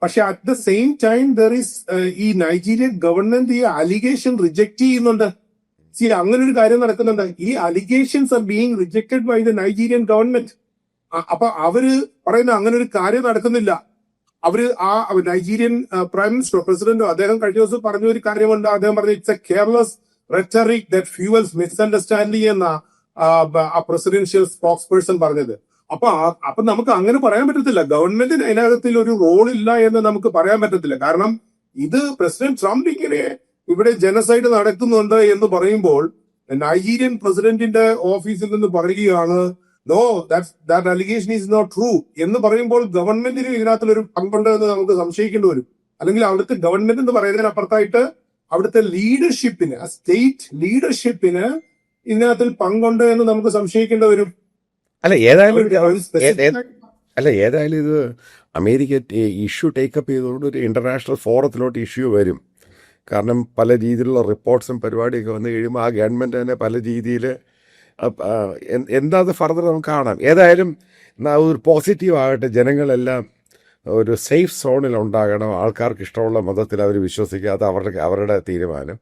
പക്ഷെ at the same time there is ഈ Nigerian government ഈ അലിഗേഷൻ റിജക്ട് ചെയ്യുന്നുണ്ട്. അങ്ങനെ ഒരു കാര്യം നടക്കുന്നുണ്ട്. ഈ allegations are being rejected by the Nigerian government. അപ്പൊ അവര് പറയുന്ന അങ്ങനെ ഒരു കാര്യം നടക്കുന്നില്ല. അവര് ആ നൈജീരിയൻ പ്രൈം മിനിസ്റ്റർ പ്രസിഡന്റോ അദ്ദേഹം കഴിഞ്ഞ ദിവസം പറഞ്ഞ ഒരു കാര്യമുണ്ട്. അദ്ദേഹം പറഞ്ഞു it's A careless rhetoric that fuels misunderstanding എന്ന ആ പ്രസിഡൻഷ്യൽ സ്പോക്സ് പേഴ്സൺ പറഞ്ഞത്. അപ്പൊ നമുക്ക് അങ്ങനെ പറയാൻ പറ്റത്തില്ല. ഗവൺമെന്റിന് അതിനകത്തിൽ ഒരു റോൾ ഇല്ല എന്ന് നമുക്ക് പറയാൻ പറ്റത്തില്ല. കാരണം ഇത് പ്രസിഡന്റ് ട്രംപ് ഇങ്ങനെ ഇവിടെ ജനസൈഡ് നടക്കുന്നുണ്ട് എന്ന് പറയുമ്പോൾ നൈജീരിയൻ പ്രസിഡന്റിന്റെ ഓഫീസിൽ നിന്ന് പറയുകയാണ് no that allegation is not true എന്ന് പറയുമ്പോൾ ഗവൺമെന്റിന് ഇതിനകത്തൊരു പങ്കുണ്ട് എന്ന് നമുക്ക് സംശയിക്കേണ്ടി വരും. അല്ലെങ്കിൽ അവിടുത്തെ ഗവൺമെന്റ് എന്ന് പറയുന്നതിനപ്പുറത്തായിട്ട് അവിടുത്തെ ലീഡർഷിപ്പിന്, സ്റ്റേറ്റ് ലീഡർഷിപ്പിന് ഇതിനകത്തിൽ പങ്കുണ്ട് എന്ന് നമുക്ക് സംശയിക്കേണ്ടി വരും. ഏതായാലും ഇത് അമേരിക്ക ഇഷ്യൂ ടേക്കപ്പ് ചെയ്തുകൊണ്ട് ഒരു ഇന്റർനാഷണൽ ഫോറത്തിലോട്ട് ഇഷ്യൂ വരും. കാരണം പല രീതിയിലുള്ള റിപ്പോർട്ട്സും പരിപാടിയൊക്കെ വന്നു കഴിയുമ്പോൾ ആ ഗവൺമെൻറ് തന്നെ പല രീതിയിൽ എന്താ അത് ഫർദർ നമുക്ക് കാണാം. ഏതായാലും ഒരു പോസിറ്റീവ് ആകട്ടെ, ജനങ്ങളെല്ലാം ഒരു സേഫ് സോണിൽ ഉണ്ടാകണം. ആൾക്കാർക്ക് ഇഷ്ടമുള്ള മതത്തിൽ അവർ വിശ്വസിക്കുക, അത് അവരുടെ തീരുമാനം.